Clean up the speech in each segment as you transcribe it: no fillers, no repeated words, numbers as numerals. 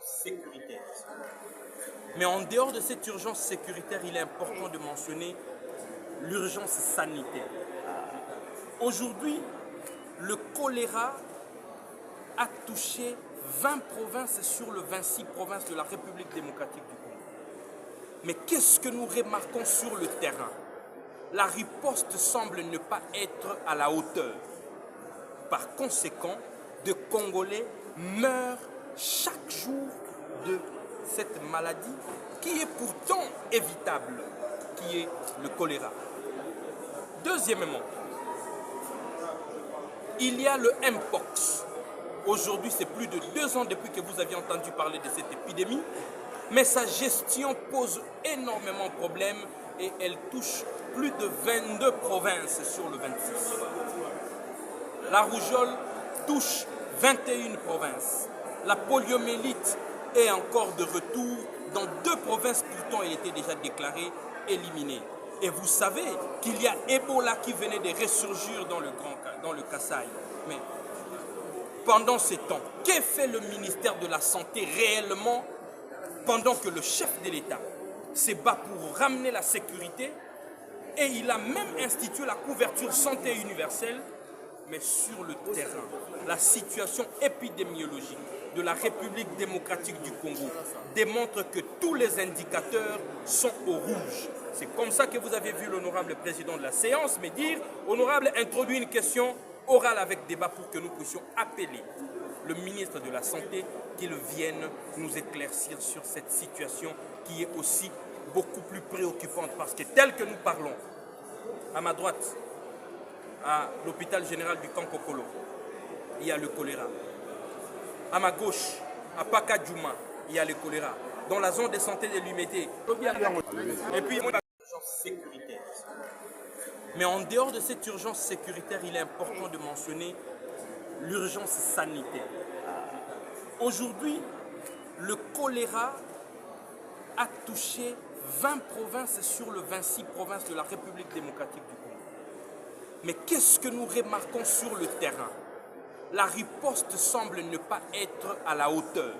sécuritaire. Mais en dehors de cette urgence sécuritaire, il est important de mentionner l'urgence sanitaire. Aujourd'hui, le choléra a touché 20 provinces sur le 26 provinces de la République démocratique du Congo. Mais qu'est-ce que nous remarquons sur le terrain? La riposte semble ne pas être à la hauteur. Par conséquent, de Congolais meurent chaque jour de cette maladie qui est pourtant évitable, qui est le choléra. Deuxièmement, il y a le Mpox. Aujourd'hui, c'est plus de 2 ans depuis que vous aviez entendu parler de cette épidémie, mais sa gestion pose énormément de problèmes et elle touche plus de 22 provinces sur le 26. La rougeole touche 21 provinces. La poliomyélite est encore de retour dans 2 provinces, pourtant elle était déjà déclarée éliminée. Et vous savez qu'il y a Ebola qui venait de ressurgir dans le Kasaï. Mais pendant ces temps, qu'est fait le ministère de la Santé réellement pendant que le chef de l'État se bat pour ramener la sécurité et il a même institué la couverture santé universelle, mais sur le terrain, la situation épidémiologique de la République démocratique du Congo démontre que tous les indicateurs sont au rouge. C'est comme ça que vous avez vu l'honorable président de la séance me dire « Honorable, introduit une question orale avec débat pour que nous puissions appeler le ministre de la Santé qu'il vienne nous éclaircir sur cette situation qui est aussi beaucoup plus préoccupante parce que tel que nous parlons, à ma droite, à l'hôpital général du Kankokolo, il y a le choléra. À ma gauche, à Pakadjouma, il y a le choléra. Dans la zone de santé de l'Humété. Et puis, urgence sécuritaire. Mais en dehors de cette urgence sécuritaire, il est important de mentionner l'urgence sanitaire. Aujourd'hui, le choléra a touché 20 provinces sur le 26 provinces de la République démocratique du Congo. Mais qu'est-ce que nous remarquons sur le terrain? La riposte semble ne pas être à la hauteur.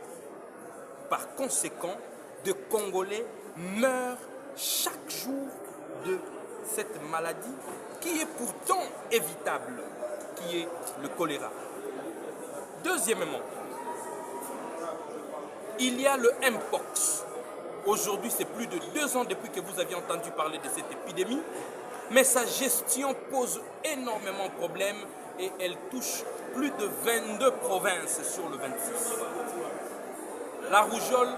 Par conséquent, de Congolais meurent chaque jour de cette maladie qui est pourtant évitable, qui est le choléra. Deuxièmement, il y a le Mpox. Aujourd'hui, c'est plus de 2 ans depuis que vous aviez entendu parler de cette épidémie, mais sa gestion pose énormément de problèmes et elle touche plus de 22 provinces sur le 26. La rougeole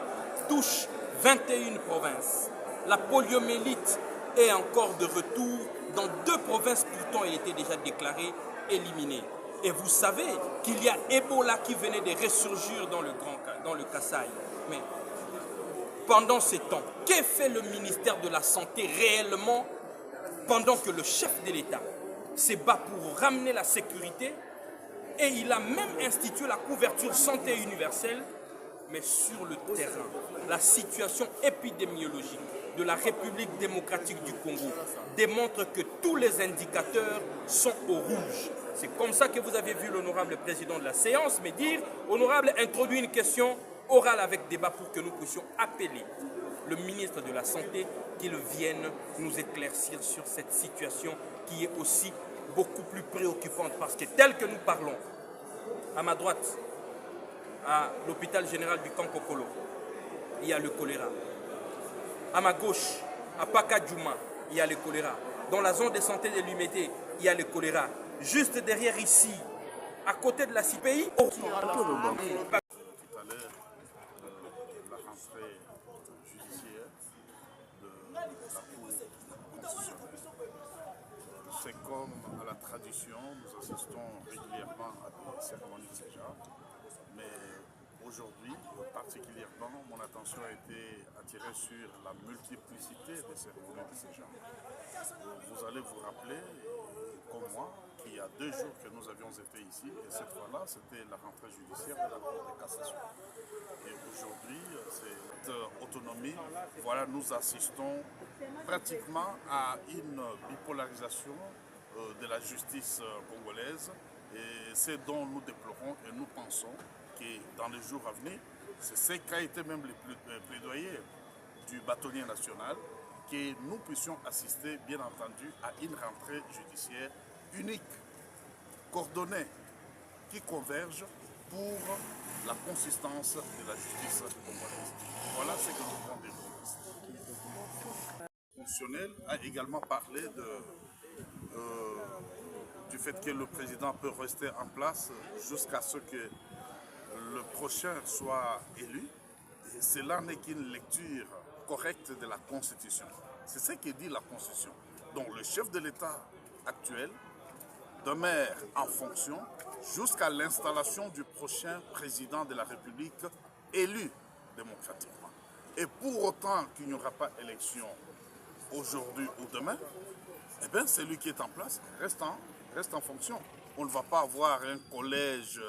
touche 21 provinces. La poliomyélite est encore de retour dans 2 provinces, pourtant elle était déjà déclarée éliminée. Et vous savez qu'il y a Ebola qui venait de ressurgir dans le Kasaï. Mais pendant ces temps, qu'est fait le ministère de la Santé réellement pendant que le chef de l'État se bat pour ramener la sécurité et il a même institué la couverture santé universelle, mais sur le terrain, la situation épidémiologique de la République démocratique du Congo démontre que tous les indicateurs sont au rouge. C'est comme ça que vous avez vu l'honorable président de la séance me dire « Honorable, introduit une question orale avec débat pour que nous puissions appeler le ministre de la Santé qu'il vienne nous éclaircir sur cette situation qui est aussi beaucoup plus préoccupante parce que tel que nous parlons, à ma droite, à l'hôpital général du Kankokolo, il y a le choléra. À ma gauche, à Pakadjouma, il y a le choléra. Dans la zone de santé de l'Humété, il y a le choléra. Juste derrière ici, à côté de la CPI, tout à l'heure, la rentrée judiciaire de la Cour constitutionnelle. C'est comme à la tradition, nous assistons régulièrement à des cérémonies de séjour, mais aujourd'hui, particulièrement, mon attention a été attirée sur la multiplicité des cérémonies de séjour. Vous allez vous rappeler, comme moi, qu'il y a 2 jours que nous avions été ici, et cette fois-là, c'était la rentrée judiciaire de la Cour de cassation. Et aujourd'hui, cette autonomie, voilà, nous assistons pratiquement à une bipolarisation de la justice congolaise, et c'est dont nous déplorons et nous pensons que dans les jours à venir, C'est ce qu'a été même le plaidoyer du bâtonnier national, que nous puissions assister, bien entendu, à une rentrée judiciaire unique, coordonnée, qui converge pour la consistance de la justice congolaise. Voilà ce que nous pouvons dire. Le constitutionnel a également parlé du fait que le président peut rester en place jusqu'à ce que le prochain soit élu. Et cela n'est qu'une lecture correcte de la Constitution. C'est ce que dit la Constitution. Donc le chef de l'État actuel demeure en fonction jusqu'à l'installation du prochain président de la République élu démocratiquement. Et pour autant qu'il n'y aura pas élection aujourd'hui ou demain, eh bien celui qui est en place reste en fonction. On ne va pas avoir un collège,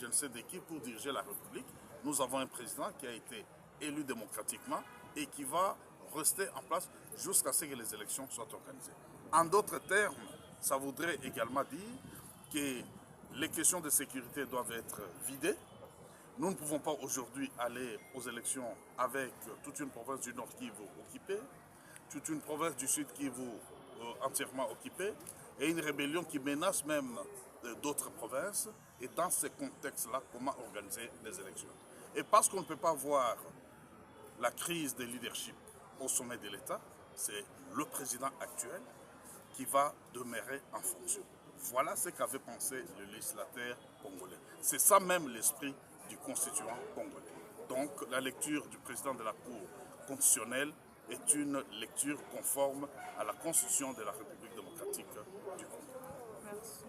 je ne sais de qui, pour diriger la République. Nous avons un président qui a été élu démocratiquement et qui va rester en place jusqu'à ce que les élections soient organisées. En d'autres termes, ça voudrait également dire que les questions de sécurité doivent être vidées. Nous ne pouvons pas aujourd'hui aller aux élections avec toute une province du Nord qui est occupée, toute une province du Sud qui est entièrement occupée, et une rébellion qui menace même d'autres provinces. Et dans ce contexte-là, comment organiser les élections? Et parce qu'on ne peut pas voir la crise de leadership au sommet de l'État, c'est le président actuel qui va demeurer en fonction. Voilà ce qu'avait pensé le législateur congolais. C'est ça même l'esprit du constituant congolais. Donc la lecture du président de la Cour constitutionnelle est une lecture conforme à la Constitution de la République démocratique du Congo. Merci.